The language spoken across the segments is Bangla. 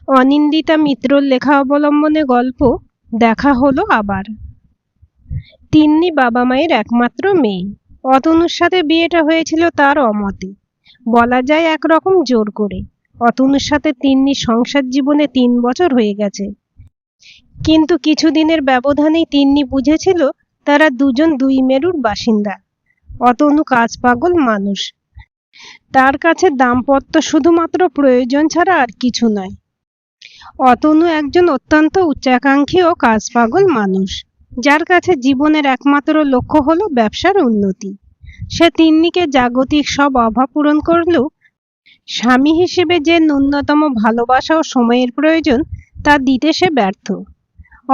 অনিন্দিতা মিত্রর লেখা অবলম্বনে গল্প দেখা হলো আবার। তিন্নি বাবা মায়ের একমাত্র মেয়ে। অতনুর সাথে বিয়েটা হয়েছিল তার অমতে, বলা যায় একরকম জোর করে। অতনুর সাথে তিন্নি সংসার জীবনে 3 বছর হয়ে গেছে, কিন্তু কিছুদিনের ব্যবধানেই তিন্নি বুঝেছিল তারা দুজন দুই মেরুর বাসিন্দা। অতনু কাজ পাগল মানুষ, তার কাছে দাম্পত্য শুধুমাত্র প্রয়োজন ছাড়া আর কিছু নয়। অতনু একজন অত্যন্ত উচ্চাকাঙ্ক্ষী ও কাজ পাগল মানুষ, যার কাছে জীবনের একমাত্র লক্ষ্য হলো ব্যবসার উন্নতি। সে তিন্নিকে জাগতিক সব অভাব পূরণ করলেও স্বামী হিসেবে যে ন্যূনতম ভালোবাসা ও সময়ের প্রয়োজন তা দিতে সে ব্যর্থ।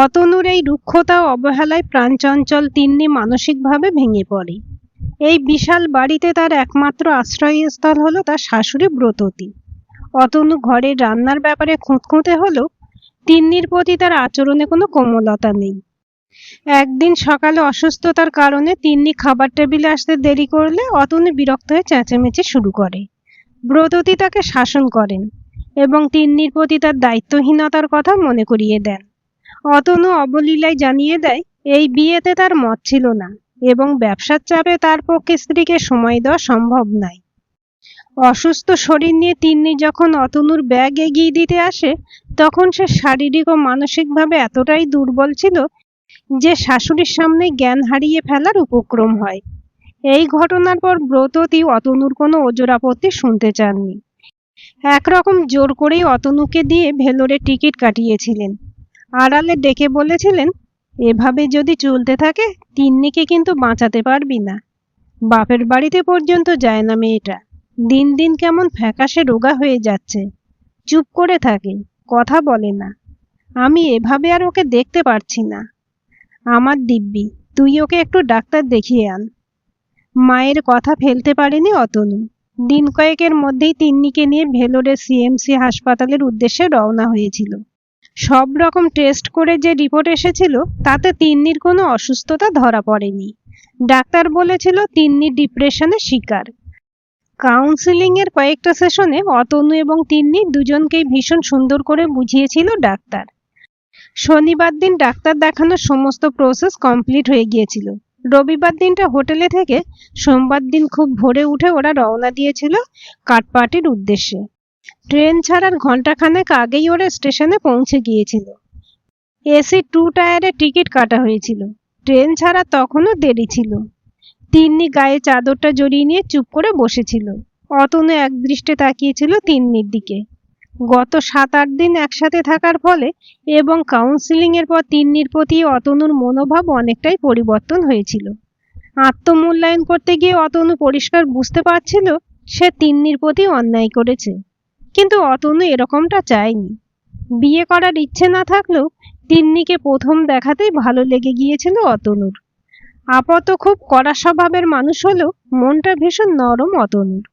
অতনুর এই রুক্ষতা ও অবহেলায় প্রাণচঞ্চল তিন্নি মানসিকভাবে ভেঙে পড়ে। এই বিশাল বাড়িতে তার একমাত্র আশ্রয়স্থল হলো তার শাশুড়ি ব্রততী। অতনু ঘরের রান্নার ব্যাপারে খুঁতখুঁতে হলেও তিন্নির প্রতি তার আচরণে কোনো কোমলতা নেই। একদিন সকালে অসুস্থতার কারণে তিন্নি খাবার টেবিলে আসতে দেরি করলে অতনু বিরক্ত হয়ে চেঁচামেচি শুরু করে। ব্রততী তাকে শাসন করেন এবং তিন্নির প্রতি তার দায়িত্বহীনতার কথা মনে করিয়ে দেন। অতনু অবলীলায় জানিয়ে দেয় এই বিয়েতে তার মত ছিল না এবং ব্যবসার চাপে তার পক্ষে স্ত্রীকে সময় দেওয়া সম্ভব নয়। অসুস্থ শরীর নিয়ে তিন্নি যখন অতনুর ব্যাগ এগিয়ে দিতে আসে, তখন সে শারীরিক ও মানসিকভাবে এতটাই দুর্বল ছিল যে শাশুড়ির সামনে জ্ঞান হারিয়ে ফেলার উপক্রম হয়। এই ঘটনার পর ব্রততী অতনুর কোনো ওজর আপত্তি শুনতে চাননি। একরকম জোর করেই অতনুকে দিয়ে ভেলোরে টিকিট কাটিয়েছিলেন। আড়ালে ডেকে বলেছিলেন, এভাবে যদি চলতে থাকে তিন্নিকে কিন্তু বাঁচাতে পারবি না। বাপের বাড়িতে পর্যন্ত যায় না মেয়েটা, দিন দিন কেমন ফ্যাকাশে রোগা হয়ে যাচ্ছে, চুপ করে থাকে, কথা বলে না। আমি এভাবে আর ওকে দেখতে পারছি না। আমার দিব্যি, তুই ওকে একটু ডাক্তার দেখিয়ে আন। মায়ের কথা ফেলতে পারেনি অতনু। দিন কয়েকের মধ্যেই তিন্নিকে নিয়ে ভেলোরে সিএমসি হাসপাতালের উদ্দেশ্যে রওনা হয়েছিল। সব রকম টেস্ট করে যে রিপোর্ট এসেছিল তাতে তিন্নির কোনো অসুস্থতা ধরা পড়েনি। ডাক্তার বলেছিল তিন্নি ডিপ্রেশনের শিকার। কাউন্সিলিং এর কয়েকটা সেশনে অতনু এবং তিন্নি দুজনকেই ভীষণ সুন্দর করে বুঝিয়েছিল ডাক্তার। শনিবার দিন ডাক্তার দেখানোর সমস্ত প্রসেস কমপ্লিট হয়ে গিয়েছিল। রবিবার দিনটা হোটেলে থেকে সোমবার দিন খুব ভোরে উঠে ওরা রওনা দিয়েছিল কাটপাটির উদ্দেশ্যে। ট্রেন ছাড়ার ঘন্টাখানেক আগেই ওরা স্টেশনে পৌঁছে গিয়েছিল। এসি 2 টায়ারে টিকিট কাটা হয়েছিল। ট্রেন ছাড়া তখনও দেরি ছিল। তিন্নি গায়ে চাদরটা জড়িয়ে নিয়ে চুপ করে বসেছিল। অতনু একদৃষ্টে তাকিয়েছিল তিন্নির দিকে। গত 7-8 দিন একসাথে থাকার ফলে এবং কাউন্সিলিং এর পর তিন্নির প্রতি অতনুর মনোভাব অনেকটাই পরিবর্তন হয়েছিল। আত্মমূল্যায়ন করতে গিয়ে অতনু পরিষ্কার বুঝতে পারছিল সে তিন্নির প্রতি অন্যায় করেছে, কিন্তু অতনু এরকমটা চায়নি। বিয়ে করার ইচ্ছে না থাকলেও তিন্নিকে প্রথম দেখাতেই ভালো লেগে গিয়েছিল অতনুর। আপাতত খুব কড়া স্বভাবের মানুষ হলেও মনটা ভীষণ নরম অতনুর,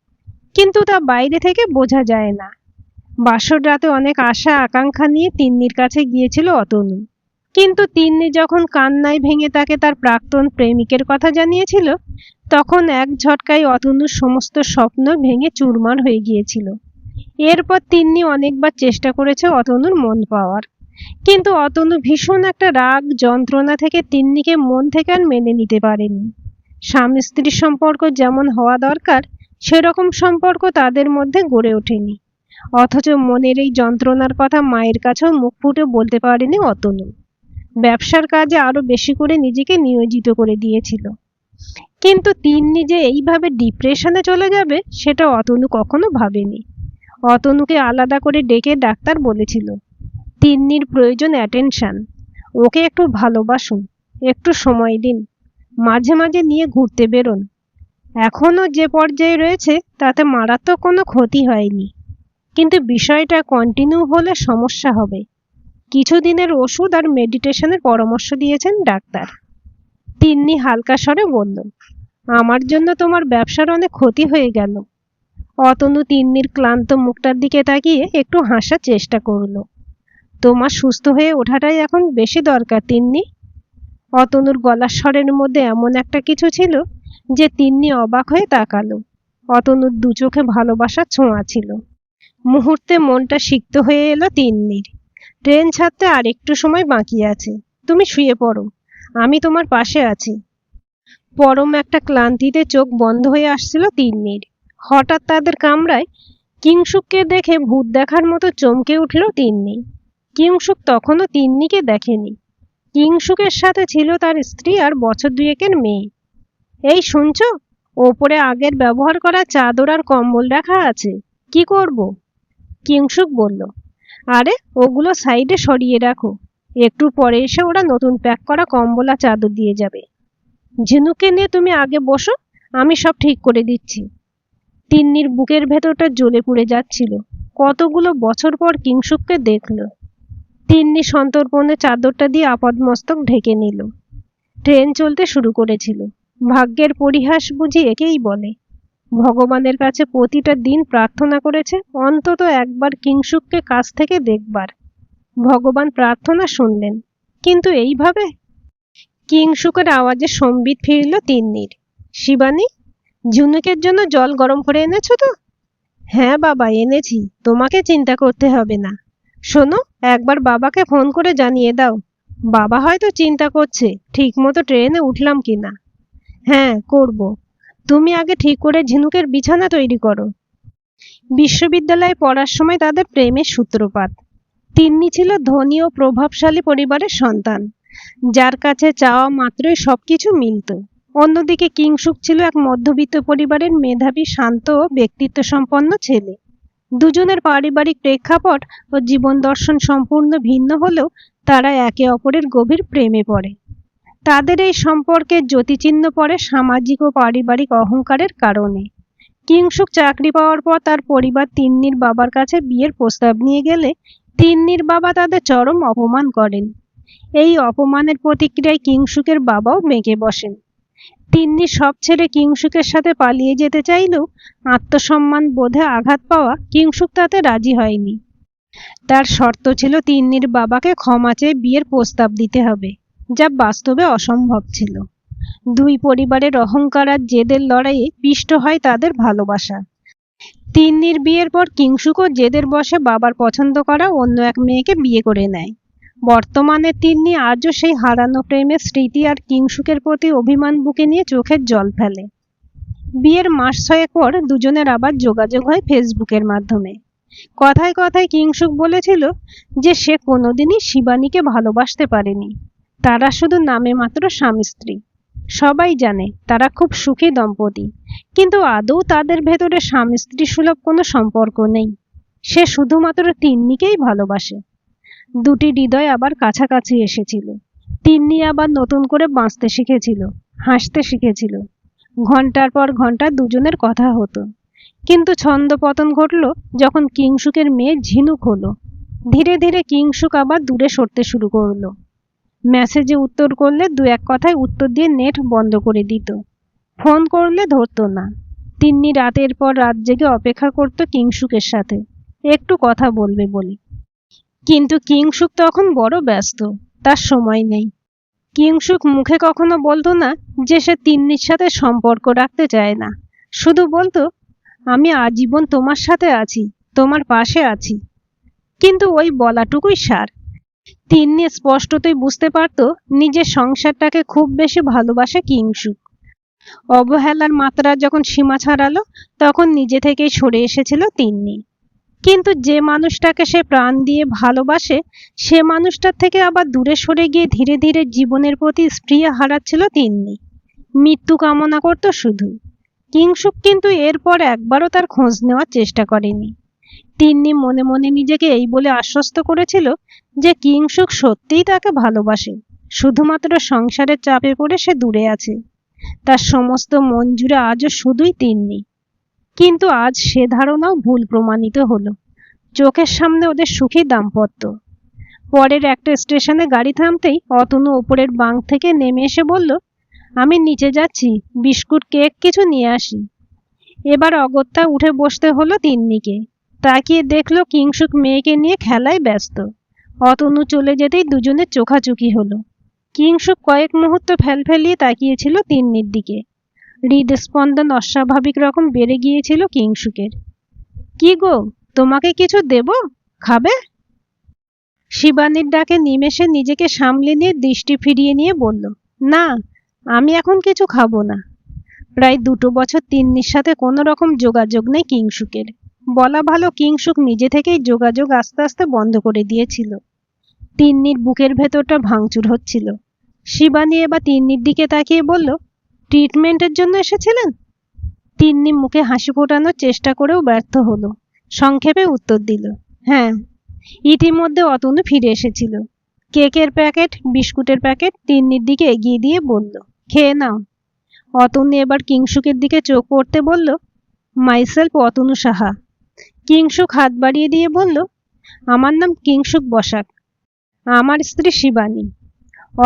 কিন্তু তা বাইরে থেকে বোঝা যায় না। বাসর রাতে অনেক আশা আকাঙ্ক্ষা নিয়ে তিন্নির কাছে গিয়েছিল অতনু, কিন্তু তিন্নি যখন কান্নায় ভেঙে তাকে তার প্রাক্তন প্রেমিকের কথা জানিয়েছিল, তখন এক ঝটকায় অতনুর সমস্ত স্বপ্ন ভেঙে চুরমার হয়ে গিয়েছিল। এরপর তিন্নি অনেকবার চেষ্টা করেছে অতনুর মন পাওয়ার, কিন্তু অতনু ভীষণ একটা রাগ যন্ত্রণা থেকে তিন্নিকে মন থেকে আর মেনে নিতে পারেনি। স্বামী স্ত্রীর সম্পর্ক যেমন হওয়া দরকার সেরকম সম্পর্ক তাদের মধ্যে গড়ে ওঠেনি। অথচ মনের এই যন্ত্রণার কথা মায়ের কাছেও মুখ ফুটে বলতে পারেনি অতনু। ব্যবসার কাজে আরো বেশি করে নিজেকে নিয়োজিত করে দিয়েছিল, কিন্তু তিন্নি যে এইভাবে ডিপ্রেশনে চলে যাবে সেটা অতনু কখনো ভাবেনি। অতনুকে আলাদা করে ডেকে ডাক্তার বলেছিল, তিন্নির প্রয়োজন অ্যাটেনশন, ওকে একটু ভালোবাসুন, একটু সময় দিন, মাঝে মাঝে নিয়ে ঘুরতে বেরোন। এখনো যে পর্যায়ে রয়েছে তাতে মারাত্মক কোনো ক্ষতি হয়নি, কিন্তু বিষয়টা কন্টিনিউ হলে সমস্যা হবে। কিছুদিনের ওষুধ আর মেডিটেশনের পরামর্শ দিয়েছেন ডাক্তার। তিন্নি হালকা স্বরে বলল, আমার জন্য তোমার ব্যবসার অনেক ক্ষতি হয়ে গেল। অতনু তিন্নির ক্লান্ত মুখটার দিকে তাকিয়ে একটু হাসার চেষ্টা করলো। তোমার সুস্থ হয়ে ওঠাটাই এখন বেশি দরকার তিন্নি। অতনুর গলার স্বরের মধ্যে এমন একটা কিছু ছিল যে তিন্নি অবাক হয়ে তাকালো। অতনুর দু চোখে ভালোবাসার ছোঁয়া ছিল। মুহূর্তে মনটা সিক্ত হয়ে এলো তিন্নির। ট্রেন ছাড়তে আর একটু সময় বাকি আছে, তুমি শুয়ে পড়ো, আমি তোমার পাশে আছি। পরম একটা ক্লান্তিতে চোখ বন্ধ হয়ে আসছিল তিন্নির। হঠাৎ তাদের কামরায় কিংশুককে দেখে ভূত দেখার মতো চমকে উঠল তিন্নি। কিংশুক তখনও তিন্নিকে দেখেনি। কিংশুকের সাথে ছিল তার স্ত্রী আর বছর দুয়েকের মেয়ে। এই শুনছো, ওপরে আগের ব্যবহার করা চাদর আর কম্বল রাখা আছে, কি করব? কিংশুক বলল, আরে ওগুলো সাইডে সরিয়ে রাখো, একটু পরে এসে ওরা নতুন প্যাক করা কম্বল আর চাদর দিয়ে যাবে। ঝিনুককে নিয়ে তুমি আগে বসো, আমি সব ঠিক করে দিচ্ছি। তিন্নির বুকের ভেতরটা জ্বলে পুড়ে যাচ্ছিল। কতগুলো বছর পর কিংশুককে দেখল। তিন্নি সন্তর্পণে চাদরটা দিয়ে আপাদমস্তক ঢেকে নিল। ট্রেন চলতে শুরু করেছিল। ভাগ্যের পরিহাস বুঝি একেই বলে। ভগবানের কাছে প্রতিটা দিন প্রার্থনা করেছে অন্তত একবার কিংশুককে কাছ থেকে দেখবার। ভগবান প্রার্থনা শুনলেন, কিন্তু এইভাবে? কিংশুকের আওয়াজে সম্বিত ফিরল তিন্নির। শিবানী, ঝুনুকের জন্য জল গরম করে এনেছো তো? হ্যাঁ বাবা, এনেছি, তোমাকে চিন্তা করতে হবে না। শোনো, একবার বাবাকে ফোন করে জানিয়ে দাও। বাবা হয়তো চিন্তা করছে ঠিক মতো ট্রেনে উঠলাম কিনা। হ্যাঁ করব, তুমি আগে ঠিক করে ঝিনুকের বিছানা তৈরি করো। বিশ্ববিদ্যালয়ে পড়ার সময় তাদের প্রেমের সূত্রপাত। তিন্নি ছিল ধনী ও প্রভাবশালী পরিবারের সন্তান, যার কাছে চাওয়া মাত্রই সবকিছু মিলত। অন্যদিকে কিংশুক ছিল এক মধ্যবিত্ত পরিবারের মেধাবী, শান্ত ও ব্যক্তিত্ব সম্পন্ন ছেলে। দুজনের পারিবারিক প্রেক্ষাপট ও জীবন দর্শন সম্পূর্ণ ভিন্ন হলেও তারা একে অপরের গভীর প্রেমে পড়ে। তাদের এই সম্পর্কের জ্যোতিচিহ্ন পড়ে সামাজিক ও পারিবারিক অহংকারের কারণে। কিংশুক চাকরি পাওয়ার পর তার পরিবার তিন্নির বাবার কাছে বিয়ের প্রস্তাব নিয়ে গেলে তিন্নির বাবা তাদের চরম অপমান করেন। এই অপমানের প্রতিক্রিয়ায় কিংশুকের বাবাও মেকে বসেন। তিন্নি সব ছেড়ে কিংশুকের সাথে পালিয়ে যেতে চাইলেও আত্মসম্মান বোধে আঘাত পাওয়া কিংশুক তাতে রাজি হয়নি। তার শর্ত ছিল তিন্নির বাবাকে ক্ষমা চেয়ে বিয়ের প্রস্তাব দিতে হবে, যা বাস্তবে অসম্ভব ছিল। দুই পরিবারের অহংকার আর জেদের লড়াইয়ে পিষ্ট হয় তাদের ভালোবাসা। তিন্নির বিয়ের পর কিংশুকও জেদের বশে বাবার পছন্দ করা অন্য এক মেয়েকে বিয়ে করে নেয়। বর্তমানে তিন্নি আজও সেই হারানো প্রেমের স্মৃতি আর কিংশুকের প্রতি অভিমান বুকে নিয়ে চোখের জল ফেলে। বিয়ের মাস ছয়েক পর দুজনের আবার যোগাযোগ হয় ফেসবুকের মাধ্যমে। কথায় কথায় কিংশুক বলেছিল যে সে কোনোদিনই শিবানীকে ভালোবাসতে পারেনি। তারা শুধু নামে মাত্র স্বামী স্ত্রী। সবাই জানে তারা খুব সুখী দম্পতি, কিন্তু আদৌ তাদের ভেতরে স্বামী স্ত্রী সুলভ কোনো সম্পর্ক নেই। সে শুধুমাত্র তিন্নিকেই ভালোবাসে। দুটি হৃদয় আবার কাছাকাছি এসেছিল। তিন্নি আবার নতুন করে বাঁচতে শিখেছিল, হাসতে শিখেছিল। ঘন্টার পর ঘন্টা দুজনের কথা হতো। কিন্তু ছন্দপতন ঘটল যখন কিংশুকের মেয়ে ঝিনুক হলো। ধীরে ধীরে কিংশুক আবার দূরে সরতে শুরু করলো। মেসেজে উত্তর করলে দু এক কথায় উত্তর দিয়ে নেট বন্ধ করে দিত। ফোন করলে ধরতো না। তিন্নি রাতের পর রাত জেগে অপেক্ষা করত কিংশুকের সাথে একটু কথা বলবে বলে। কিন্তু কিংশুক তখন বড় ব্যস্ত, তার সময় নেই। কিংশুক মুখে কখনো বলতো না যে সে তিন্নির সাথে সম্পর্ক রাখতে চায় না। শুধু বলতো, আমি আজীবন তোমার সাথে আছি, তোমার পাশে আছি। কিন্তু ওই বলাটুকুই সার। তিন্নি স্পষ্টতই বুঝতে পারত নিজের সংসারটাকে খুব বেশি ভালোবাসে কিংশুক। অবহেলার মাত্রা যখন সীমা ছাড়ালো তখন নিজে থেকেই সরে এসেছিল তিন্নি। কিন্তু যে মানুষটাকে সে প্রাণ দিয়ে ভালোবাসে সে মানুষটার থেকে আবার দূরে সরে গিয়ে ধীরে ধীরে জীবনের প্রতি স্পৃহা হারাচ্ছিল তিন্নি। মৃত্যু কামনা করত শুধু। কিংশুক কিন্তু এরপর একবারও তার খোঁজ নেওয়ার চেষ্টা করেনি। তিন্নি মনে মনে নিজেকে এই বলে আশ্বস্ত করেছিল যে কিংশুক সত্যিই তাকে ভালোবাসে, শুধুমাত্র সংসারের চাপে পড়ে সে দূরে আছে। তার সমস্ত মন জুড়ে আজও শুধুই তিন্নি। কিন্তু আজ সে ধারণাও ভুল প্রমাণিত হলো। চোখের সামনে ওদের সুখী দাম্পত্য। পরের একটা স্টেশনে গাড়ি থামতেই অতনু ওপরের বাঙ্ক থেকে নেমে এসে বলল, আমি নিচে যাচ্ছি, বিস্কুট কেক কিছু নিয়ে আসি। এবার অগত্যা উঠে বসতে হলো তিন্নিকে। তাকিয়ে দেখলো কিংশুক মেয়েকে নিয়ে খেলায় ব্যস্ত। অতনু চলে যেতেই দুজনের চোখাচোখি হলো। কিংশুক কয়েক মুহূর্ত ফেলফেলিয়ে তাকিয়েছিল তিন্নির দিকে। হৃদস্পন্দন অস্বাভাবিক রকম বেড়ে গিয়েছিল কিংশুকের। কি গো, তোমাকে কিছু দেব, খাবে? শিবানীর ডাকে নিমেষে নিজেকে সামলে নিয়ে দৃষ্টি ফিরিয়ে নিয়ে বলল, না, আমি এখন কিছু খাবো না। প্রায় 2 বছর তিন্নির সাথে কোনো রকম যোগাযোগ নেই কিংসুকের। বলা ভালো, কিংসুক নিজে থেকেই যোগাযোগ আস্তে আস্তে বন্ধ করে দিয়েছিল। তিন্নির বুকের ভেতরটা ভাঙচুর হচ্ছিল। শিবানী এবার তিন্নির দিকে তাকিয়ে বলল, ট্রিটমেন্টের জন্য এসেছিলেন? তিন্নি মুখে হাসি ফোটানোর চেষ্টা করেও ব্যর্থ হলো। সংক্ষেপে উত্তর দিল, হ্যাঁ। ইতিমধ্যে অতনু ফিরে এসেছিল। কেকের প্যাকেট, বিস্কুটের প্যাকেট তিন্নির দিকে এগিয়ে দিয়ে বলল, খেয়ে নাও। অতনু এবার কিংসুকের দিকে চোখ পড়তে বলল, মাইসেলফ অতনু সাহা। কিংসুক হাত বাড়িয়ে দিয়ে বলল, আমার নাম কিংসুক বসাক, আমার স্ত্রী শিবানী।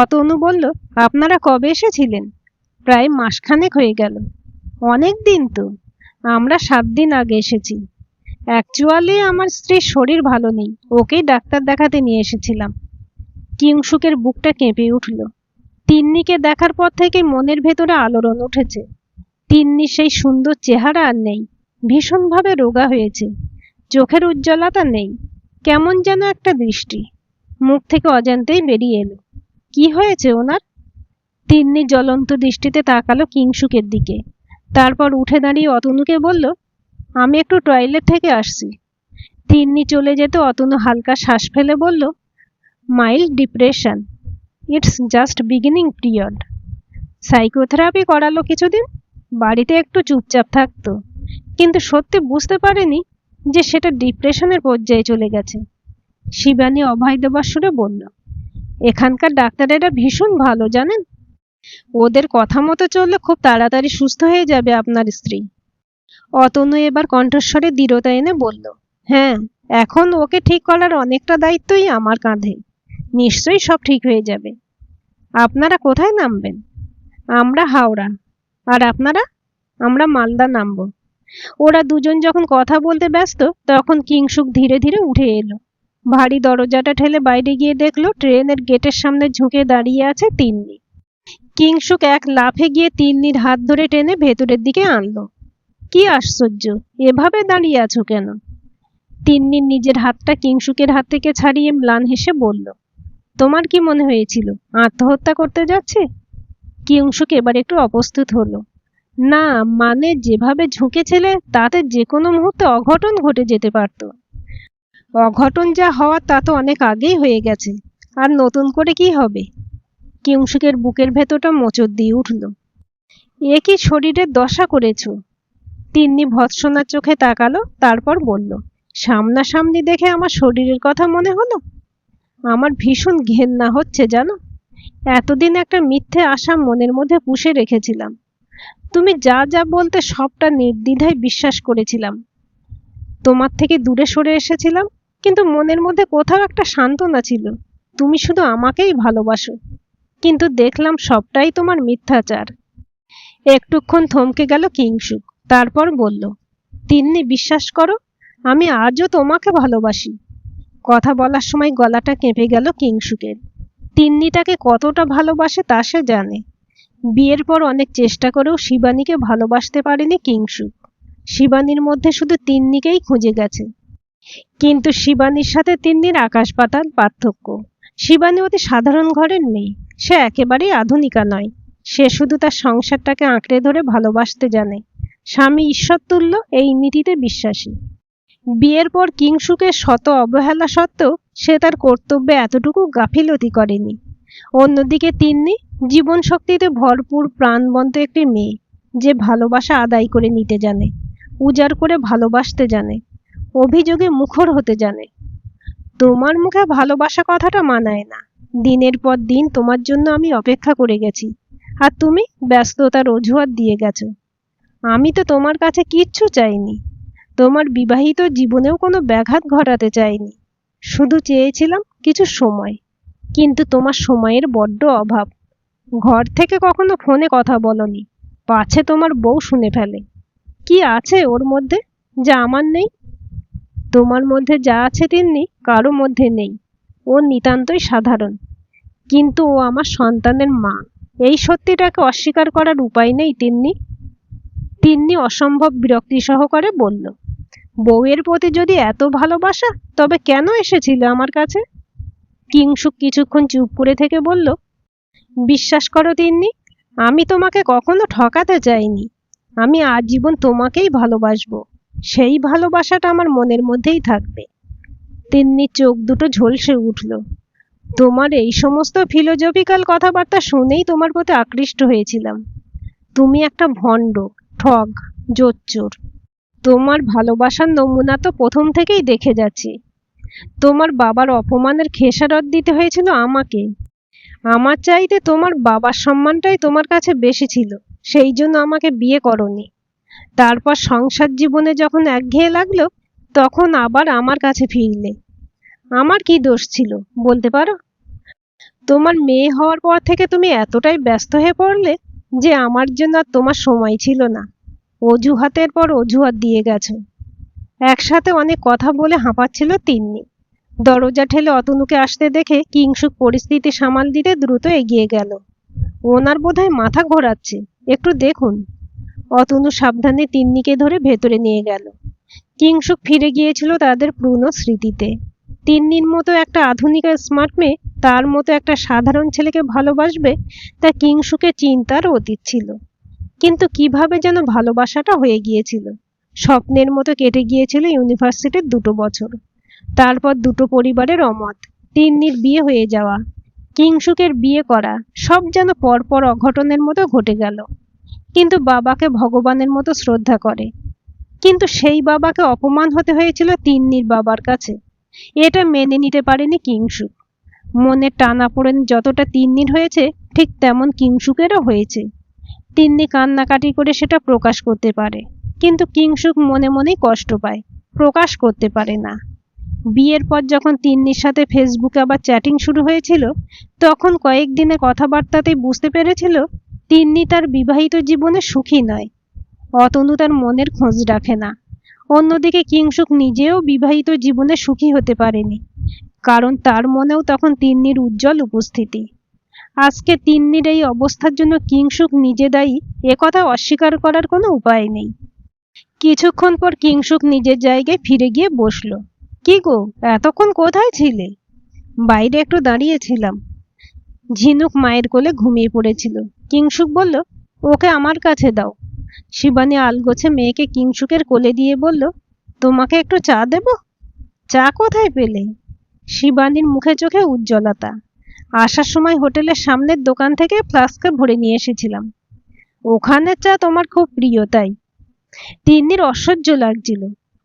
অতনু বলল, আপনারা কবে এসেছিলেন? প্রায় মাসখানেক হয়ে গেল। অনেক দিন তো। আমরা 7 দিন আগে এসেছি। অ্যাকচুয়ালি আমার স্ত্রীর শরীর ভালো নেই, ওকেই ডাক্তার দেখাতে নিয়ে এসেছিলাম। কিংসুকের বুকটা কেঁপে উঠল। তিন্নিকে দেখার পর থেকে মনের ভেতরে আলোড়ন উঠেছে। তিন্নির সেই সুন্দর চেহারা আর নেই, ভীষণভাবে রোগা হয়েছে। চোখের উজ্জ্বলতা নেই, কেমন যেন একটা দৃষ্টি মুখ থেকে অজান্তেই বেরিয়ে এলো। কি হয়েছে ওনার? তিন্নি জ্বলন্ত দৃষ্টিতে তাকালো কিংসুকের দিকে, তারপর উঠে দাঁড়িয়ে অতনুকে বলল, আমি একটু টয়লেট থেকে আসছি। তিন্নি চলে যেতে অতনু হালকা শ্বাস ফেলে বলল, mild depression, it's just beginning period. Psychotherapy করালো কিছুদিন, বাড়িতে একটু চুপচাপ থাকতো, কিন্তু সত্যি বুঝতে পারেনি যে সেটা ডিপ্রেশনের পর্যায়ে চলে গেছে। শিবানী অভয় দেবার সুরে বলল, এখানকার ডাক্তারেরা ভীষণ ভালো জানেন, ওদের কথা মতো চললে খুব তাড়াতাড়ি সুস্থ হয়ে যাবে আপনার স্ত্রী। অতনু এবার কণ্ঠস্বরে দৃঢ়তা এনে বলল, হ্যাঁ, এখন ওকে ঠিক করার অনেকটা দায়িত্বই আমার কাঁধে। নিশ্চয়ই সব ঠিক হয়ে যাবে। আপনারা কোথায় নামবেন? আমরা হাওড়া। আর আপনারা? আমরা মালদা নামব। ওরা দুজন যখন কথা বলতে ব্যস্ত তখন কিংসুক ধীরে ধীরে উঠে এলো। ভারী দরজাটা ঠেলে বাইরে গিয়ে দেখলো ট্রেনের গেটের সামনে ঝুঁকে দাঁড়িয়ে আছে তিন্নি। কিংসুক এক লাফে গিয়ে তিন্নির হাত ধরে টেনে ভেতরের দিকে আনলো। কি আশ্চর্য, এভাবে দাঁড়িয়ে আছো কেন? তিন্নির নিজের হাতটা কিংসুকের হাত থেকে ছাড়িয়ে ম্লান হেসে বলল, তোমার কি মনে হয়েছিল আত্মহত্যা করতে যাচ্ছে? কিংসুক এবার একটু অপ্রস্তুত হলো। না, মানে যেভাবে ঝুঁকেছিলে তাতে যে কোনো মুহূর্তে অঘটন ঘটে যেতে পারত। অঘটন যা হওয়ার তা তো অনেক আগেই হয়ে গেছে, আর নতুন করে কি হবে? কিংসুকের বুকের ভেতরটা মোচড় দিয়ে উঠল। এ কি শরীরের দশা করেছ? তিন্নি ভৎসনার চোখে তাকালো, তারপর বলল, সামনাসামনি দেখে আমার শরীরের কথা মনে হলো? আমার ভীষণ ঘেন্না হচ্ছে জানো। এতদিন একটা মিথ্যে আশা মনের মধ্যে পুষে রেখেছিলাম। তুমি যা যা বলতে সবটা নির্দ্বিধায় বিশ্বাস করেছিলাম। তোমার থেকে দূরে সরে এসেছিলাম, কিন্তু মনের মধ্যে কোথাও একটা সান্ত্বনা ছিল, তুমি শুধু আমাকেই ভালোবাসো। কিন্তু দেখলাম সবটাই তোমার মিথ্যাচার। একটুক্ষণ থমকে গেল কিংসুক, তারপর বলল, তিন্নি বিশ্বাস করো, আমি আজও তোমাকে ভালোবাসি। কথা বলার সময় গলাটা কেঁপে গেল কিংসুকের। তিন্নি তাকে কতটা ভালোবাসে তা সে জানে। বিয়ের পর অনেক চেষ্টা করেও শিবানীকে ভালোবাসতে পারেনি কিংসুক। শিবানীর মধ্যে শুধু তিন্নিকেই খুঁজে গেছে। কিন্তু শিবানীর সাথে তিন্নির আকাশ পাতাল পার্থক্য। শিবানী অতি সাধারণ ঘরের মেয়ে, সে একেবারেই আধুনিকা নয়। সে শুধু তার সংসারটাকে আঁকড়ে ধরে ভালোবাসতে জানে। স্বামী ঈশ্বর তুল্য এই নীতিতে বিশ্বাসী। বিয়ের পর কিংসুকের শত অবহেলা সত্ত্বেও সে তার কর্তব্যে এতটুকু গাফিলতি করেনি। অন্যদিকে তিন্নি জীবন শক্তিতে ভরপুর প্রাণবন্ত একটি মেয়ে, যে ভালোবাসা আদায় করে নিতে জানে, উজাড় করে ভালোবাসতে জানে, অভিযোগে মুখর হতে জানে। তোমার মুখে ভালোবাসা কথাটা মানায় না। দিনের পর দিন তোমার জন্য আমি অপেক্ষা করে গেছি, আর তুমি ব্যস্ততার অজুহাত দিয়ে গেছো। আমি তো তোমার কাছে কিচ্ছু চাইনি, তোমার বিবাহিত জীবনেও কোনো ব্যাঘাত ঘটাতে চাইনি। শুধু চেয়েছিলাম কিছু সময়, কিন্তু তোমার সময়ের বড্ড অভাব। ঘর থেকে কখনো ফোনে কথা বলনি, পাছে তোমার বউ শুনে ফেলে। কি আছে ওর মধ্যে যা আমার নেই? তোমার মধ্যে যা আছে তিন্নি কারো মধ্যে নেই। ও নিতান্তই সাধারণ, কিন্তু ও আমার সন্তানের মা। এই সত্যিটাকে অস্বীকার করার উপায় নেই তিন্নি। তিন্নি অসম্ভব বিরক্তি সহকারে বলল, বউয়ের প্রতি যদি এত ভালোবাসা, তবে কেন এসেছিলে আমার কাছে? কিংসুক কিছুক্ষণ চুপ করে থেকে বলল, বিশ্বাস করো তিন্নি, আমি তোমাকে কখনো ঠকাতে চাইনি। আমি আজীবন তোমাকেই ভালোবাসবো। সেই ভালোবাসাটা আমার মনের মধ্যেই থাকবে। তিন্নির চোখ দুটো ঝলসে উঠল। তোমার এই সমস্ত ফিলোজফিক্যাল কথাবার্তা শুনেই তোমার প্রতি আকৃষ্ট হয়েছিলাম। তুমি একটা ভণ্ড, ঠগ, জোচ্চোর। তোমার ভালোবাসার নমুনা তো প্রথম থেকেই দেখে যাচ্ছি। তোমার বাবার অপমানের খেসারত দিতে হয়েছিল আমাকে। আমার চাইতে তোমার বাবার সম্মানটাই তোমার কাছে বেশি ছিল, সেই জন্য আমাকে বিয়ে করনি। তারপর সংসার জীবনে যখন একঘেয়ে লাগলো, তখন আবার আমার কাছে ফিরলে। আমার কি দোষ ছিল বলতে পারো? তোমার মেয়ে হওয়ার পর থেকে তুমি এতটাই ব্যস্ত হয়ে পড়লে যে আমার জন্য আর তোমার সময় ছিল না। অজুহাতের পর অজুহাত দিয়ে গেছো। একসাথে অনেক কথা বলে হাঁপাচ্ছিল তিন্নি। দরজা ঠেলে অতনুকে আসতে দেখে কিংসুক পরিস্থিতি সামাল দিতে দ্রুত এগিয়ে গেল। ওনার বোধহয় মাথা ঘোরাচ্ছে, একটু দেখুন। অতনু সাবধানে তিন্নিকে ধরে ভেতরে নিয়ে গেল। কিংসুক ফিরে গিয়েছিল তাদের পুরনো স্মৃতিতে। তিন্নির মতো একটা আধুনিক স্মার্ট মেয়ে তার মতো একটা সাধারণ ছেলেকে ভালোবাসবে, তা কিংসুকের চিন্তার অতীত ছিল। কিন্তু কিভাবে যেন ভালোবাসাটা হয়ে গিয়েছিল। স্বপ্নের মতো কেটে গিয়েছিল ইউনিভার্সিটির 2 বছর। তারপর দুটো পরিবারের অমত, তিন্নির বিয়ে হয়ে যাওয়া, কিংসুকের বিয়ে করা, সব যেন পরপর অঘটনের মতো ঘটে গেল। কিন্তু বাবাকে ভগবানের মতো শ্রদ্ধা করে, কিন্তু সেই বাবাকে অপমান হতে হয়েছিল তিন্নির বাবার কাছে। এটা মেনে নিতে পারেনি কিংসুক। মনের টানাপোড়েন যতটা তিন্নির হয়েছে, ঠিক তেমন কিংসুকেরও হয়েছে। তিন্নি কান্নাকাটি করে সেটা প্রকাশ করতে পারে, কিন্তু কিংসুক মনে মনেই কষ্ট পায়, প্রকাশ করতে পারে না। বিয়ের পর যখন তিন্নির সাথে ফেসবুকে আবার চ্যাটিং শুরু হয়েছিল, তখন কয়েকদিনের কথাবার্তাতেই বুঝতে পেরেছিল তিন্নি তার বিবাহিত জীবনে সুখী নয়। অতনু তার মনের খোঁজ রাখে না। অন্যদিকে কিংসুক নিজেও বিবাহিত জীবনে সুখী হতে পারেনি, কারণ তার মনেও তখন তিন্নির উজ্জ্বল উপস্থিতি। আজকে তিন্নির এই অবস্থার জন্য কিংসুক নিজে দায়ী, একথা অস্বীকার করার কোনো উপায় নেই। কিছুক্ষণ পর কিংসুক নিজের জায়গায় ফিরে গিয়ে বসল। কি গো, এতক্ষণ কোথায় ছিলে? বাইরে একটু দাঁড়িয়েছিলাম। ঝিনুক মায়ের কোলে ঘুমিয়ে পড়েছিল। কিংসুক বলল, ওকে আমার কাছে দাও। শিবানী আলগোছে মেয়েকে কিংসুকের কোলে দিয়ে বলল, তোমাকে একটু চা দেব? চা কোথায় পেলে? শিবানীর মুখে চোখে উজ্জ্বলতা। আসার সময় হোটেলের সামনের দোকান থেকে ফ্লাস্কে ভরে নিয়ে এসেছিলাম। ওখানের চা তোমার খুব প্রিয় তাই? তিন্নির অসহ্য লাগছিল।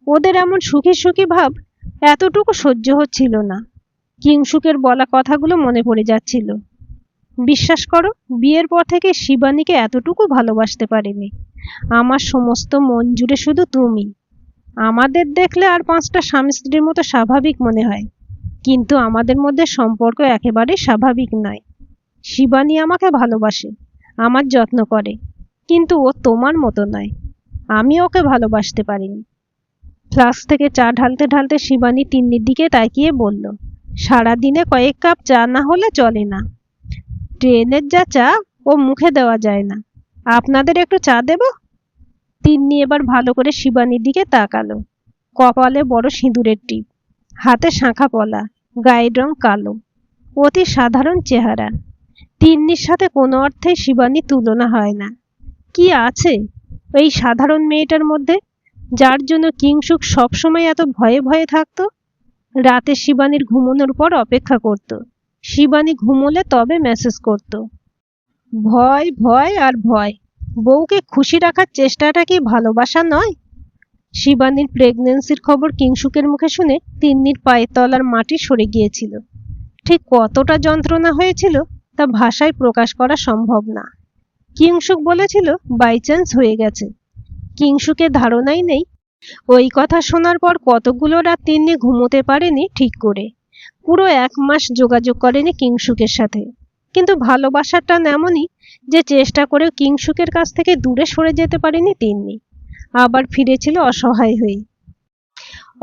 ওদের এমন সুখী সুখী ভাব এতটুকু সহ্য হচ্ছিল না। কিংসুকের বলা কথাগুলো মনে পড়ে যাচ্ছিল। বিশ্বাস করো, বিয়ের পর থেকে শিবানীকে এতটুকু ভালোবাসতে পারিনি। আমার সমস্ত মন জুড়ে শুধু তুমি। আমাদের দেখলে আর 5টা স্বামী স্ত্রীর মতো স্বাভাবিক মনে হয়, কিন্তু আমাদের মধ্যে সম্পর্ক একেবারে স্বাভাবিক নয়। শিবানী আমাকে ভালোবাসে, আমার যত্ন করে, কিন্তু ও তোমার মতো নয়। আমি ওকে ভালোবাসতে পারিনি। ফ্লাস্ক থেকে চা ঢালতে ঢালতে শিবানী তিন্নির দিকে তাকিয়ে বলল, সারাদিনে কয়েক কাপ চা না হলে চলে না। ট্রেনের যা চা, ও মুখে দেওয়া যায় না। আপনাদের একটু চা দেব? তিন্নি এবার ভালো করে শিবানীর দিকে তাকালো। কপালে বড় সিঁদুরের টিপ, হাতে শাঁখা পলা, গায়ের রং কালো, অতি সাধারণ চেহারা। তিন্নির সাথে কোনো অর্থে শিবানী তুলনা হয় না। কি আছে এই সাধারণ মেয়েটার মধ্যে, যার জন্য কিংসুক সবসময় এত ভয়ে ভয়ে থাকতো? রাতে শিবানীর ঘুমানোর পর অপেক্ষা করত। শিবানী ঘুমোলে তবে মেসেজ করত। ভয় ভয় আর ভয়। বউকে খুশি রাখার চেষ্টাটা কি ভালোবাসা নয়? শিবানীর প্রেগন্যান্সির খবর কিংসুকের মুখে শুনে তিন্নির পায়ের তলার মাটি সরে গিয়েছিল। ঠিক কতটা যন্ত্রণা হয়েছিল তা ভাষায় প্রকাশ করা সম্ভব না। কিংসুক বলেছিল বাই চান্স হয়ে গেছে। কিংসুকের ধারণাই নেই ওই কথা শোনার পর কতগুলো রাত তিন্নি ঘুমোতে পারেনি ঠিক করে। পুরো 1 মাস যোগাযোগ করেনি কিংসুকের সাথে। কিন্তু ভালোবাসার টান এমনই যে চেষ্টা করেও কিংসুকের কাছ থেকে দূরে সরে যেতে পারেনি তিন্নি। আবার ফিরেছিল অসহায় হয়ে।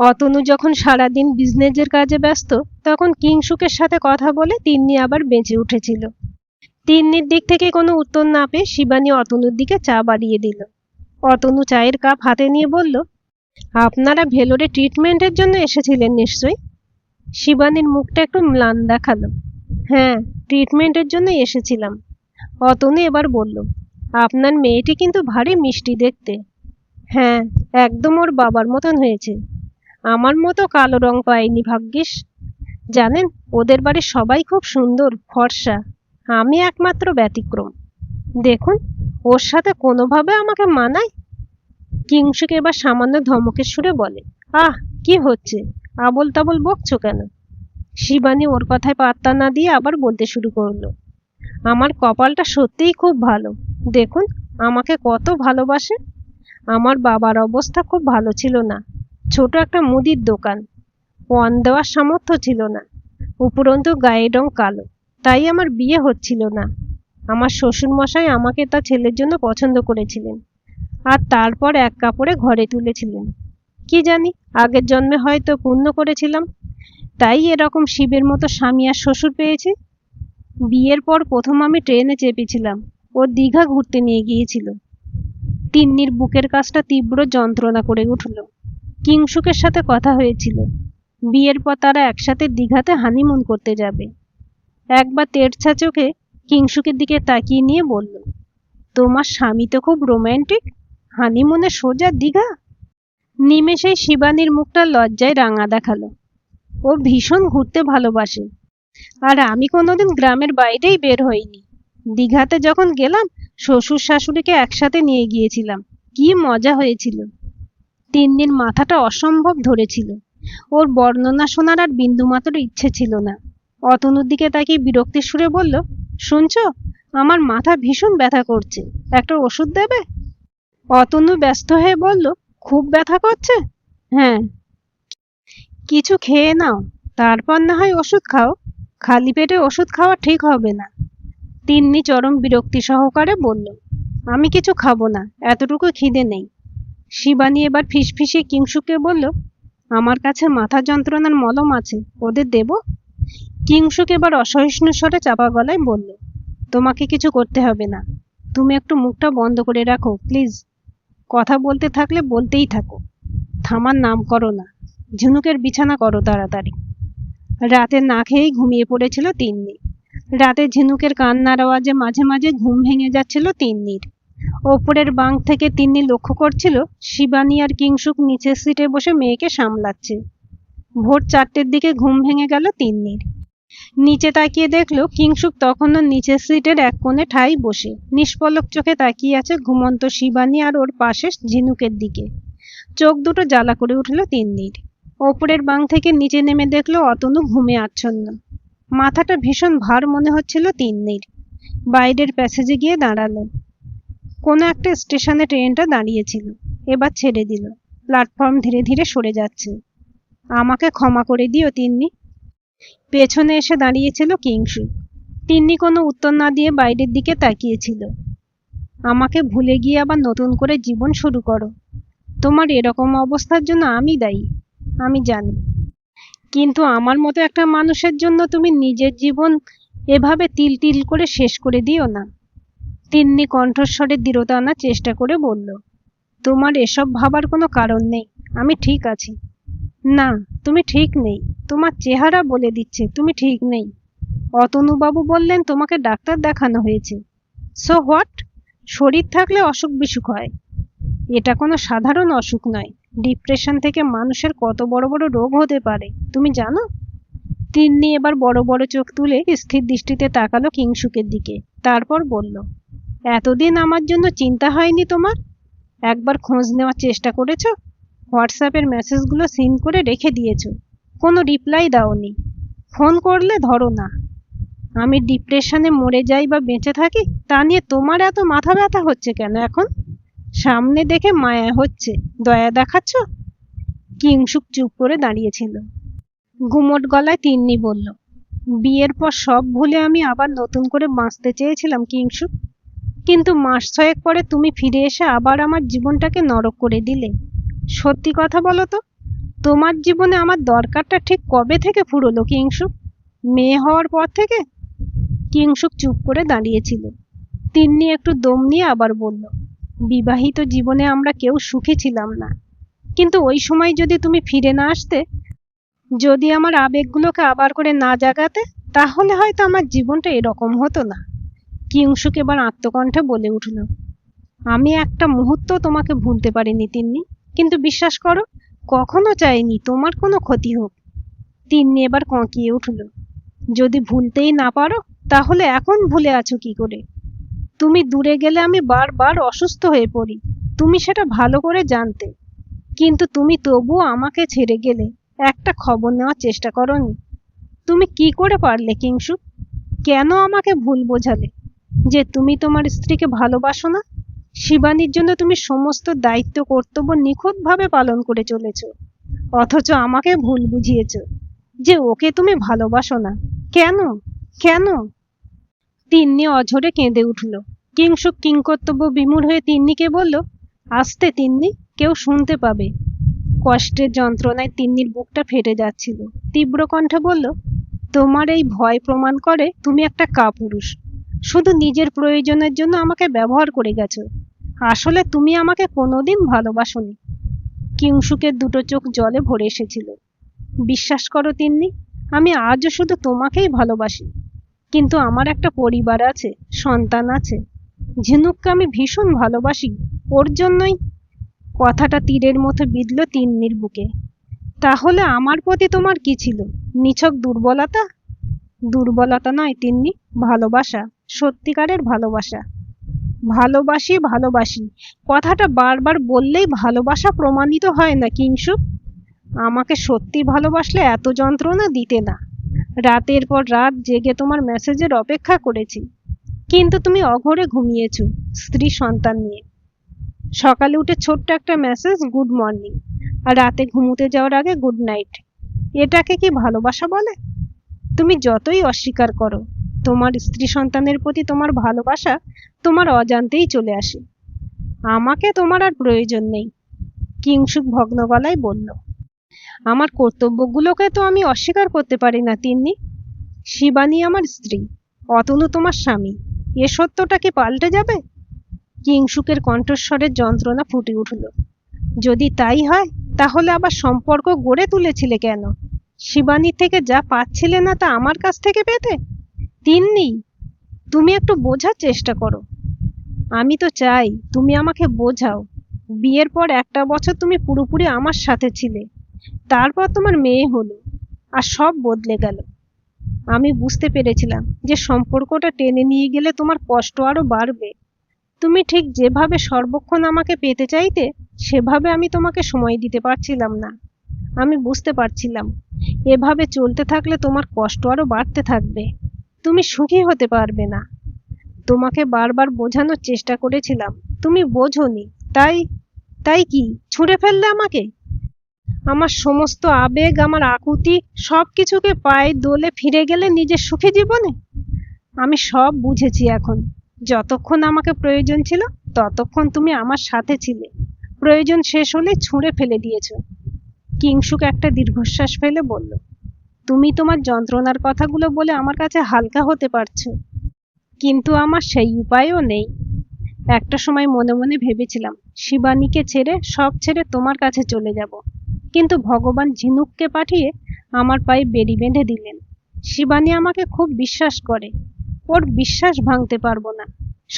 অতনু যখন সারাদিন বিজনেসের কাজে ব্যস্ত, তখন কিংসুকের সাথে কথা বলে তিন্নি আবার বেঁচে উঠেছিল। তিন্নির দিক থেকে কোনো উত্তর না পেয়ে শিবানী অতনুর দিকে চা বাড়িয়ে দিল। অতনু চায়ের কাপ হাতে নিয়ে বলল, আপনারা ভেলোরে ট্রিটমেন্টের জন্য এসেছিলেন নিশ্চয়ই? শিবানীর মুখটা একটু ম্লান দেখালো। হ্যাঁ, ট্রিটমেন্টের জন্য এসেছিলাম। অতনু এবার বলল, আপনার মেয়েটি কিন্তু ভারী মিষ্টি দেখতে। হ্যাঁ, একদম ওর বাবার মতন হয়েছে। আমার মতো কালো রং পায়নি ভাগ্যিস। জানেন, ওদের বাড়ির সবাই খুব সুন্দর, ফর্সা। আমি একমাত্র ব্যতিক্রম। দেখুন, ওর সাথে কোনোভাবে আমাকে মানায়? কিংসুক এবার সামান্য ধমকের সুরে বলে, আহ, কি হচ্ছে? আবোল তাবোল বকছো কেন? শিবানী ওর কথায় পাত্তা না দিয়ে আবার বলতে শুরু করলো, আমার কপালটা সত্যিই খুব ভালো। দেখুন, আমাকে কত ভালোবাসে। আমার বাবার অবস্থা খুব ভালো ছিল না। ছোট একটা মুদির দোকান, পণ দেওয়ার সামর্থ্য ছিল না। উপরন্তু গায়ের রং কালো, তাই আমার বিয়ে হচ্ছিল না। আমার শ্বশুরমশাই আমাকে তার ছেলের জন্য পছন্দ করেছিলেন, আর তারপর এক কাপড়ে ঘরে তুলেছিলেন। কি জানি, আগের জন্মে হয়তো পুণ্য করেছিলাম, তাই এরকম শিবের মতো স্বামী আর শ্বশুর পেয়েছি। বিয়ের পর প্রথম আমি ট্রেনে চেপেছিলাম, ও দীঘা ঘুরতে নিয়ে গিয়েছিল। তিন্নির বুকের কাছটা তীব্র যন্ত্রণা করে উঠল। কিংসুকের সাথে কথা হয়েছিল, বিয়ের পর তারা একসাথে দীঘাতে হানিমুন করতে যাবে। একবার তেড়ছা চোখে কিংসুকের দিকে তাকিয়ে নিয়ে বলল, তোমার স্বামী তো খুব রোম্যান্টিক, হানিমুনে সোজা দীঘা? নিমেষেই শিবানীর মুখটা লজ্জায় রাঙা দেখালো। ও ভীষণ ঘুরতে ভালোবাসে, আর আমি কোনোদিন গ্রামের বাইরেই বের হইনি। দীঘাতে যখন গেলাম, শ্বশুর শাশুড়িকে একসাথে নিয়ে গিয়েছিলাম। কি মজা হয়েছিল! তিন্নির মাথাটা অসম্ভব ধরেছিল। ওর বর্ণনা শোনার আর বিন্দুমাত্র ইচ্ছে ছিল না। অতনুর দিকে তাকিয়ে বিরক্তির সুরে বলল, শুনছো, আমার মাথা ভীষণ ব্যথা করছে, একটা ওষুধ দেবে? অতনু ব্যস্ত হয়ে বলল, খুব ব্যথা করছে? হ্যাঁ। কিছু খেয়ে নাও, তারপর না হয় ওষুধ খাও। খালি পেটে ওষুধ খাওয়া ঠিক হবে না। তিন্নি চরম বিরক্তি সহকারে বলল, আমি কিছু খাবো না, এতটুকু খিদে নেই। শিবানী এবার ফিসফিসিয়ে কিংসুককে বলল, আমার কাছে মাথা যন্ত্রণার মলম আছে, ওদের দেব? কিংসুক এবার অসহিষ্ণু স্বরে চাপা গলায় বলল, তোমাকে কিছু করতে হবে না। তুমি একটু মুখটা বন্ধ করে রাখো প্লিজ। কথা বলতে থাকলে বলতেই থাকো, থামার নাম করো না। ঝিনুকের বিছানা করো তাড়াতাড়ি। রাতে না খেয়েই ঘুমিয়ে পড়েছিল তিন্নি। রাতে ঝিনুকের কান্নার আওয়াজে মাঝে মাঝে ঘুম ভেঙে যাচ্ছিল তিন্নির। ওপরের বাঙ্ক থেকে তিন্নি লক্ষ্য করছিল শিবানী আর কিংসুক নিচের সিটে বসে মেয়েকে সামলাচ্ছে। ভোর 4টের দিকে ঘুম ভেঙে গেল তিন্নির। নিচে তাকিয়ে দেখলো কিংসুক তখনও নিচের সিটের এক কোণে ঠাই বসে নিষ্পলক চোখে তাকিয়ে আছে ঘুমন্ত শিবানী আর ওর পাশে ঝিনুকের দিকে। চোখ দুটো জ্বালা করে উঠল তিন্নির। ওপরের বাঙ্ক থেকে নিচে নেমে দেখলো অতনু ঘুমে আচ্ছন্ন। মাথাটা ভীষণ ভার মনে হচ্ছিল তিন্নির। বাইরের প্যাসেজে গিয়ে দাঁড়ালো। কোনো একটা স্টেশনে ট্রেনটা দাঁড়িয়েছিল, এবার ছেড়ে দিল। প্ল্যাটফর্ম ধীরে ধীরে সরে যাচ্ছে। আমাকে ক্ষমা করে দিও তিন্নি। পেছনে এসে দাঁড়িয়েছিল কিংসুক। তিন্নি কোনো উত্তর না দিয়ে বাইরের দিকে তাকিয়েছিল। আমাকে ভুলে গিয়ে আবার নতুন করে জীবন শুরু করো। তোমার এরকম অবস্থার জন্য আমি দায়ী, আমি জানি। কিন্তু আমার মতো একটা মানুষের জন্য তুমি নিজের জীবন এভাবে তিল তিল করে শেষ করে দিও না। তিন্নি কণ্ঠস্বরে দৃঢ়তা আনার চেষ্টা করে বলল, তোমার এসব ভাবার কোনো কারণ নেই, আমি ঠিক আছি। না, তুমি ঠিক নেই। তোমার চেহারা বলে দিচ্ছে তুমি ঠিক নেই। অতনুবাবু বললেন তোমাকে ডাক্তার দেখানো হয়েছে। So what? শরীর থাকলে অসুখ বিসুখ হয়। এটা কোনো সাধারণ অসুখ নয়। ডিপ্রেশন থেকে মানুষের কত বড় বড় রোগ হতে পারে তুমি জানো? তিন্নি এবার বড় বড় চোখ তুলে স্থির দৃষ্টিতে তাকালো কিংসুকের দিকে, তারপর বলল, এতদিন আমার জন্য চিন্তা হয়নি তোমার? একবার খোঁজ নেওয়ার চেষ্টা করেছো? হোয়াটসঅ্যাপের মেসেজগুলো সিন করে রেখে দিয়েছো, কোনো রিপ্লাই দাওনি। ফোন করলে ধরো না। আমি ডিপ্রেশনে মরে যাই বা বেঁচে থাকি তা নিয়ে তোমার এত মাথা ব্যথা হচ্ছে কেন এখন? সামনে দেখে মায়া হচ্ছে, দয়া দেখাচ্ছ? কিংসুক চুপ করে দাঁড়িয়েছিল। গুমোট গলায় তিন্নি বলল, বিয়ের পর সব ভুলে আমি আবার নতুন করে বাঁচতে চেয়েছিলাম কিংসুক, কিন্তু মাস 6 পরে তুমি ফিরে এসে আবার আমার জীবনটাকে নরক করে দিলে। সত্যি কথা বলো তো, তোমার জীবনে আমার দরকারটা ঠিক কবে থেকে ফুরলো কিংসুক? মেয়ে হওয়ার পর থেকে? কিংসুক চুপ করে দাঁড়িয়েছিল। তিন্নি একটু দম নিয়ে আবার বলল, বিবাহিত জীবনে আমরা কেউ সুখী ছিলাম না। কিন্তু ওই সময় যদি তুমি ফিরে না আসতে, যদি আমার আবেগগুলোকে আবার করে না জাগাতে, তাহলে হয়তো আমার জীবনটা এরকম হতো না। কিংশুক এবার আত্মকণ্ঠে বলে উঠল, আমি একটা মুহূর্ত তোমাকে ভুলতে পারিনি তিন্নি, কিন্তু বিশ্বাস করো, কখনো চাইনি তোমার কোনো ক্ষতি হোক। তিন্নি এবার কঁকিয়ে উঠল, যদি ভুলতেই না পারো, তাহলে এখন ভুলে আছো কি করে? তুমি দূরে গেলে আমি বারবার অসুস্থ হয়ে পড়ি, তুমি সেটা ভালো করে জানতে, কিন্তু তুমি তবুও আমাকে ছেড়ে গেলে, একটা খবর নেওয়ার চেষ্টা করোনি। তুমি কি করে পারলে কিংশুক? কেন আমাকে ভুল বোঝালে যে তুমি তোমার স্ত্রীকে ভালোবাসো না? শিবানীর জন্য তুমি সমস্ত দায়িত্ব কর্তব্য নিখুঁতভাবে পালন করে চলেছো, অথচ আমাকে ভুল বুঝিয়েছো যে ওকে তুমি ভালোবাসো না। কেন? কেন? তিন্নি অঝরে কেঁদে উঠল। কিংশুক কিংকর্তব্য বিমূঢ় হয়ে তিন্নিকে বলল, আস্তে তিন্নি, কেউ শুনতে পাবে। কষ্টের যন্ত্রণায় তিন্নির বুকটা ফেটে যাচ্ছিল। তীব্র কণ্ঠে বলল, তোমার এই ভয় প্রমাণ করে তুমি একটা কাপুরুষ। শুধু নিজের প্রয়োজনের জন্য আমাকে ব্যবহার করে গেছো। আসলে তুমি আমাকে কোনোদিন ভালোবাসোনি। কিংশুকের দুটো চোখ জলে ভরে এসেছিল। বিশ্বাস করো তিন্নি, আমি আজও শুধু তোমাকেই ভালোবাসি, কিন্তু আমার একটা পরিবার আছে, সন্তান আছে। ঝিনুককে আমি ভীষণ ভালোবাসি, ওর জন্যই। কথাটা তীরের মতো বিঁধল তিন্নির বুকে। তাহলে আমার প্রতি তোমার কি ছিল? নিছক দুর্বলতা? দুর্বলতা নয় তিন্নি, ভালোবাসা, সত্যিকারের ভালোবাসা। ভালোবাসি ভালোবাসি কথাটা বারবার বললেই ভালোবাসা প্রমাণিত হয় না কিংশুক। আমাকে সত্যি ভালোবাসলে এত যন্ত্রণা দিতে না। রাতের পর রাত জেগে তোমার মেসেজের অপেক্ষা করেছি, কিন্তু তুমি অঘরে ঘুমিয়েছ স্ত্রী সন্তান নিয়ে। সকালে উঠে ছোট্ট একটা মেসেজ, গুড মর্নিং, আর রাতে ঘুমোতে যাওয়ার আগে গুড নাইট। এটাকে কি ভালোবাসা বলে? তুমি যতই অস্বীকার করো, তোমার স্ত্রী সন্তানের প্রতি তোমার ভালোবাসা তোমার অজান্তেই চলে আসে। আমাকে তোমার আর প্রয়োজন নেই, কিংশুক ভগ্ন গলায় বলল। আমার কর্তব্যগুলোকে তো আমি অস্বীকার করতে পারি না তিন্নি। শিবানী আমার স্ত্রী, অতনু তোমার স্বামী, এ সত্যটা কি পাল্টে যাবে? কিংশুকের কণ্ঠস্বরের যন্ত্রণা ফুটে উঠল। যদি তাই হয়, তাহলে আবার সম্পর্ক গড়ে তুলেছিলে কেন? শিবানী থেকে যা পাচ্ছিলে না তা আমার কাছ থেকে পেতে? তিন্নি, তুমি একটু বোঝার চেষ্টা করো। আমি তো চাই তুমি আমাকে বোঝাও। বিয়ের পর একটা বছর তুমি পুরোপুরি আমার সাথে ছিলে, তারপর তোমার মেয়ে হলো, আর সব বদলে গেল। আমি বুঝতে পেরেছিলাম যে সম্পর্কটা টেনে নিয়ে গেলে তোমার কষ্ট আরো বাড়বে। তুমি ঠিক যেভাবে সর্বক্ষণ আমাকে পেতে চাইতে, সেভাবে আমি তোমাকে সময় দিতে পারছিলাম না। আমি বুঝতে পারছিলাম এভাবে চলতে থাকলে তোমার কষ্ট আরো বাড়তে থাকবে, তুমি সুখী হতে পারবে না। তোমাকে বারবার বোঝানোর চেষ্টা করেছিলাম, তুমি বোঝোনি। তাই তাই কি ছুঁড়ে ফেললে আমাকে? আমার সমস্ত আবেগ, আমার আকুতি, সবকিছুকে পায়ে দোলে ফিরে গেলে নিজের সুখী জীবনে। আমি সব বুঝেছি এখন। যতক্ষণ আমাকে প্রয়োজন ছিল, ততক্ষণ তুমি আমার সাথে ছিলে। প্রয়োজন শেষ হলে ছুঁড়ে ফেলে দিয়েছো। কিংশুক একটা দীর্ঘশ্বাস ফেলে বলল, তুমি তোমার যন্ত্রণার কথাগুলো বলে আমার কাছে হালকা হতে পারছো, কিন্তু আমার সেই উপায়ও নেই। একটা সময় মনে মনে ভেবেছিলাম শিবানীকে ছেড়ে, সব ছেড়ে তোমার কাছে চলে যাব, কিন্তু ভগবান ঝিনুককে পাঠিয়ে আমার পায়ে বেড়ি বেঁধে দিলেন। শিবানী আমাকে খুব বিশ্বাস করে, ওর বিশ্বাস ভাঙতে পারবো না,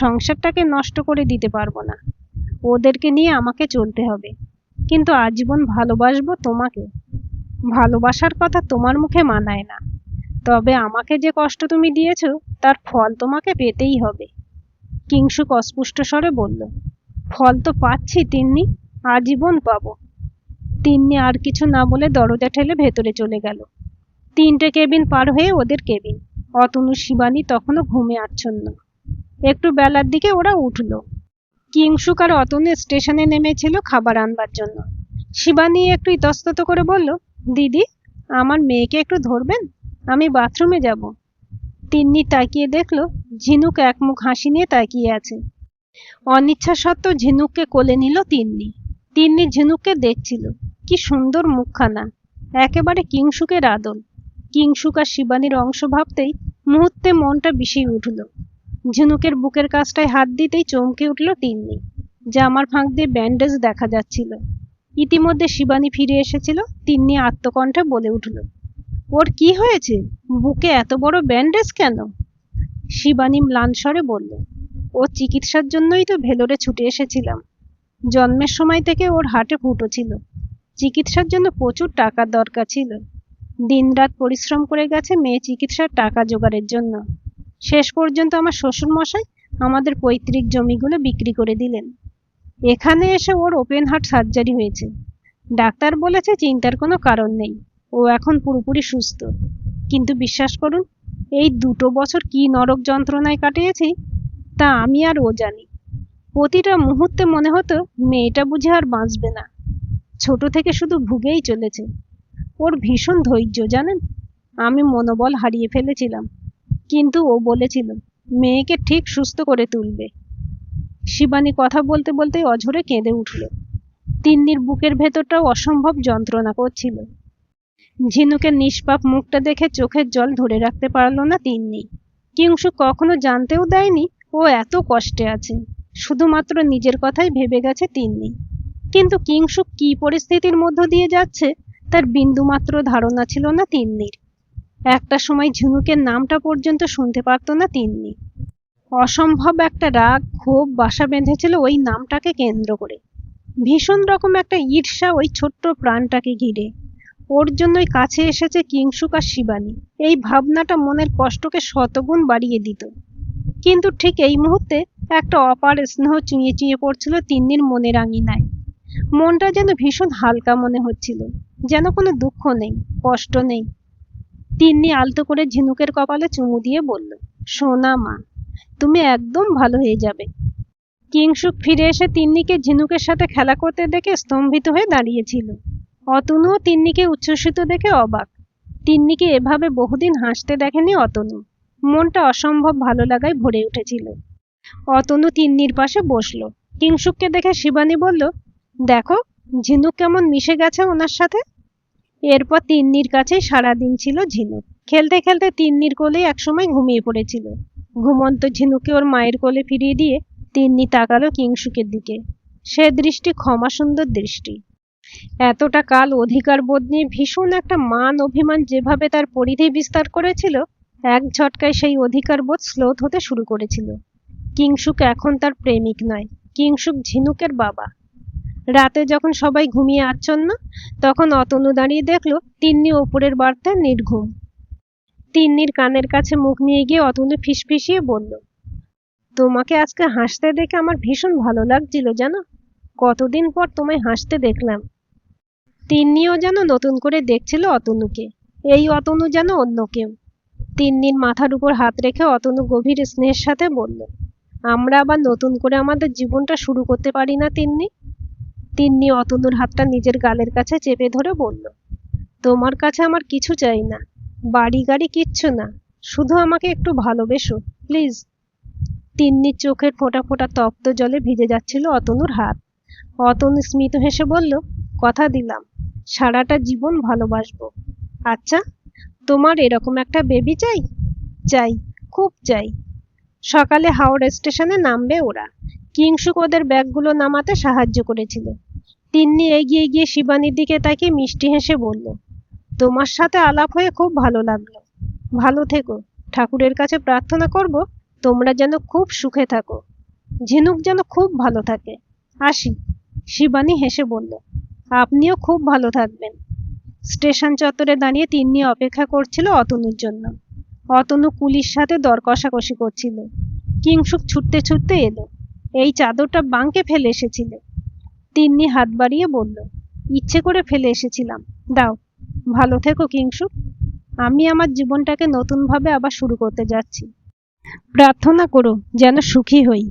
সংসারটাকে নষ্ট করে দিতে পারবো না। ওদেরকে নিয়ে আমাকে চলতে হবে, কিন্তু আজীবন ভালোবাসবো তোমাকে। ভালোবাসার কথা তোমার মুখে মানায় না, তবে আমাকে যে কষ্ট তুমি দিয়েছো, তার ফল তোমাকে পেতেই হবে। কিংশুক অস্পষ্ট স্বরে বলল, ফল তো পাচ্ছি তিন্নি, আজীবন পাবো। তিন্নি আর কিছু না বলে দরজা ঠেলে ভেতরে চলে গেল। 3টে কেবিন পার হয়ে ওদের কেবিন। অতনু শিবানী তখনও ঘুমে আচ্ছন্ন। একটু বেলার দিকে ওরা উঠল। কিংশুক আর অতনু স্টেশনে নেমেছিল খাবার আনবার জন্য। শিবানী একটু ইতস্তত করে বলল, দিদি, আমার মেয়েকে একটু ধরবেন, আমি বাথরুমে যাব। তিন্নি তাকিয়ে দেখল ঝিনুক একমুখ হাসি নিয়ে তাকিয়ে আছে। অনিচ্ছা সত্ত্বেও ঝিনুককে কোলে নিল তিন্নি। তিন্নি ঝিনুককে দেখছিল, কি সুন্দর মুখখানা, একেবারে কিংশুকের আদল। কিংশুক আর শিবানীর অংশ ভাবতেই মুহূর্তে মনটা বিষিয়ে উঠল। ঝিনুকের বুকের কাছটায় হাত দিতেই চমকে উঠল তিন্নি। জামার ফাঁক দিয়ে ব্যান্ডেজ দেখা যাচ্ছিল। ইতিমধ্যে শিবানী ফিরে এসেছিল। তিন্নি আত্মকণ্ঠে বলে উঠল, ওর কি হয়েছে? বুকে এত বড় ব্যান্ডেজ কেন? শিবানী ম্লান স্বরে বলল, ও চিকিৎসার জন্যই তো ভেলোরে ছুটে এসেছিলাম। জন্মের সময় থেকে ওর হার্টে ফুটো ছিল। চিকিৎসার জন্য প্রচুর টাকার দরকার ছিল। দিনরাত পরিশ্রম করে গেছে মেয়ে চিকিৎসার টাকা জোগাড়ের জন্য। শেষ পর্যন্ত আমার শ্বশুর মশাই আমাদের পৈতৃক জমিগুলো বিক্রি করে দিলেন। এখানে এসে ওর ওপেন হার্ট সার্জারি হয়েছে। ডাক্তার বলেছে চিন্তার কোনো কারণ নেই, ও এখন পুরোপুরি সুস্থ। কিন্তু বিশ্বাস করুন, এই 2 বছর কি নরক যন্ত্রণায় কাটিয়েছি তা আমি আর ও জানি। প্রতিটা মুহূর্তে মনে হতো মেয়েটা বুঝে আর বাঁচবে না। ছোট থেকে শুধু ভুগেই চলেছে। ওর ভীষণ ধৈর্য জানেন। আমি মনোবল হারিয়ে ফেলেছিলাম, কিন্তু ও বলেছিল মেয়েকে ঠিক সুস্থ করে তুলবে। শিবানী কথা বলতে বলতে অঝরে কেঁদে উঠল। তিন্নির বুকের ভেতরটাও অসম্ভব যন্ত্রণা করছিল। ঝিনুকের নিষ্পাপ মুখটা দেখে চোখের জল ধরে রাখতে পারল না তিন্নি। কিংসু কখনো জানতেও দেয়নি ও এত কষ্টে আছে। শুধুমাত্র নিজের কথাই ভেবে গেছে তিন্নি। কিন্তু কিংসু কি পরিস্থিতির মধ্য দিয়ে যাচ্ছে তার বিন্দুমাত্র ধারণা ছিল না তিন্নির। একটা সময় ঝিনুকের নামটা পর্যন্ত শুনতে পারত না তিন্নি। অসম্ভব একটা রাগ ক্ষোভ বাসা বেঁধেছিল ওই নামটাকে কেন্দ্র করে। ভীষণ রকম একটা ঈর্ষা ওই ছোট্ট প্রাণটাকে ঘিরে। ওর জন্যই কাছে এসেছে কিংসুক আর শিবানী। এই ভাবনাটা মনের কষ্টকে শতগুণ বাড়িয়ে দিত। কিন্তু ঠিক এই মুহূর্তে একটা অপার স্নেহ চুঁয়ে চুঁয়ে পড়ছিল তিন্নির মনের আঙিনায়। মনটা যেন ভীষণ হালকা মনে হচ্ছিল, যেন কোনো দুঃখ নেই, কষ্ট নেই। তিন্নি আলতো করে ঝিনুকের কপালে চুমু দিয়ে বলল, সোনা মা, তুমি একদম ভালো হয়ে যাবে। কিংসুক ফিরে এসে তিন্নিকে ঝিনুকের সাথে খেলা করতে দেখে স্তম্ভিত হয়ে দাঁড়িয়েছিল। অতনুও তিন্নিকে উচ্ছ্বসিত দেখে অবাক। তিন্নিকে এভাবে বহুদিন হাসতে দেখেনি অতনু। মনটা অসম্ভব ভালো লাগায় ভরে উঠেছিল। অতনু তিন্নির পাশে বসলো। কিংসুককে দেখে শিবানী বলল, দেখো ঝিনুক কেমন মিশে গেছে ওনার সাথে। এরপর তিন্নির কাছেই সারাদিন ছিল ঝিনুক। খেলতে খেলতে তিন্নির কোলে একসময় ঘুমিয়ে পড়েছিল। ঘুমন্ত ঝিনুককে ওর মায়ের কোলে ফিরিয়ে দিয়ে তিন্নি তাকালো কিংসুকের দিকে। সে দৃষ্টি ক্ষমা সুন্দর দৃষ্টি। এতটা কাল অধিকার বোধ নিয়ে ভীষণ একটা মান অভিমান যেভাবে তার পরিধি বিস্তার করেছিল, এক ঝটকায় সেই অধিকার বোধ শ্লোথ হতে শুরু করেছিল। কিংসুক এখন তার প্রেমিক নয়, কিংসুক ঝিনুকের বাবা। রাতে যখন সবাই ঘুমিয়ে আচ্ছন্ন, তখন অতনু দাঁড়িয়ে দেখলো তিন্নি ওপরের বার্তায় নির্ঘুম। তিন্নির কানের কাছে মুখ নিয়ে গিয়ে অতনু ফিসফিসিয়ে বলল, তোমাকে আজকে হাসতে দেখে আমার ভীষণ ভালো লাগছিল জানো। কতদিন পর তোমায় হাসতে দেখলাম। তিন্নিও যেন নতুন করে দেখছিল অতনুকে। এই অতনু যেন অন্য কেউ। তিন্নির মাথার উপর হাত রেখে অতনু গভীর স্নেহের সাথে বলল, আমরা আবার নতুন করে আমাদের জীবনটা শুরু করতে পারি না তিন্নি? তিন্নি অতনুর হাতটা নিজের গালের কাছে চেপে ধরে বলল, তোমার কাছে আমার কিছু চাই না, বাড়ি গাড়ি কিচ্ছু না, শুধু আমাকে একটু ভালোবেসো প্লিজ। তিন্নির চোখের ফোঁটা ফোঁটা তপ্ত জলে ভিজে যাচ্ছিল অতনুর হাত। অতনু স্মিত হেসে বলল, কথা দিলাম সারাটা জীবন ভালোবাসবো। আচ্ছা, তোমার এরকম একটা বেবি চাই? চাই, খুব চাই। সকালে হাওড়া স্টেশনে নামবে ওরা। কিংসুক ওদের ব্যাগগুলো নামাতে সাহায্য করেছিল। তিন্নি এগিয়ে গিয়ে শিবানীর দিকে তাকিয়ে মিষ্টি হেসে বলল, তোমার সাথে আলাপ হয়ে খুব ভালো লাগলো। ভালো থেকো। ঠাকুরের কাছে প্রার্থনা করব তোমরা যেন খুব সুখে থাকো। ঝিনুক যেন খুব ভালো থাকে। আসি। শিবানী হেসে বলল, আপনিও খুব ভালো থাকবেন। স্টেশন চত্বরে দাঁড়িয়ে তিন্নি অপেক্ষা করছিল অতনুর জন্য। অতনু কুলির সাথে দর কষাকষি করছিল। কিংসুক ছুটতে ছুটতে এলো। এই চাদরটা বাঁকে ফেলে এসেছিলে। তিন্নি হাত বাড়িয়ে বলল, ইচ্ছে করে ফেলে এসেছিলাম, দাও। ভালো থেকো কিংসুক। আমি আমার জীবনটাকে নতুনভাবে আবার শুরু করতে যাচ্ছি। প্রার্থনা করো যেন সুখী হই।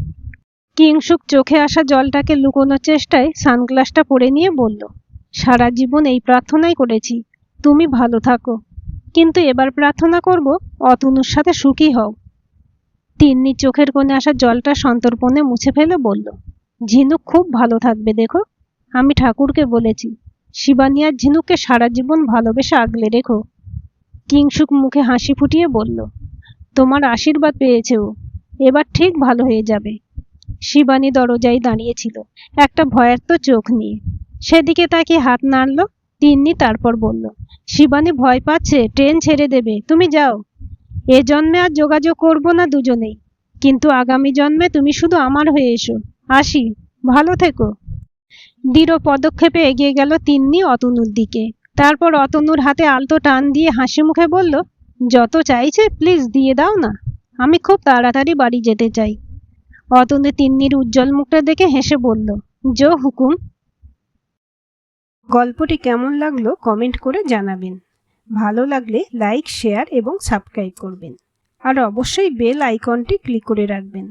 কিংসুক চোখে আসা জলটাকে লুকোনোর চেষ্টায় সানগ্লাসটা পরে নিয়ে বলল, সারা জীবন এই প্রার্থনাই করেছি, তুমি ভালো থাকো। কিন্তু এবার প্রার্থনা করব অতনুর সাথে সুখী হও। তিন্নি চোখের কোণে আসা জলটা সন্তর্পণে মুছে ফেলে বলল, ঝিনুক খুব ভালো থাকবে দেখো। আমি ঠাকুরকে বলেছি শিবানী আর ঝিনুককে সারা জীবন ভালোবেসে আগলে রেখো। কিংসুক মুখে হাসি ফুটিয়ে বলল, তোমার আশীর্বাদ পেয়েছে ও, এবার ঠিক ভালো হয়ে যাবে। শিবানী দরজায় দাঁড়িয়েছিল, একটা ভয়ার্ত চোখ নিয়ে। সেদিকে তাকে হাত নাড়ল। তিন্নি তারপর বলল, শিবানী ভয় পাচ্ছে, ট্রেন ছেড়ে দেবে, তুমি যাও। এ জন্মে আর যোগাযোগ করব না দুজনেই, কিন্তু আগামী জন্মে তুমি শুধু আমার হয়ে এসো। আসি, ভালো থেকো। দৃঢ় পদক্ষেপে এগিয়ে গেল তিন্নি অতনুর দিকে। তারপর অতনুর হাতে আলতো টান দিয়ে হাসি মুখে বলল, যত চাইছে প্লিজ দিয়ে দাও না, আমি খুব তাড়াতাড়ি বাড়ি যেতে চাই। অতনু তিন্নির উজ্জ্বল মুখটা দেখে হেসে বলল, জো হুকুম। গল্পটি কেমন লাগলো কমেন্ট করে জানাবেন। ভালো লাগলে লাইক, শেয়ার এবং সাবস্ক্রাইব করবেন। আর অবশ্যই বেল আইকনটি ক্লিক করে রাখবেন।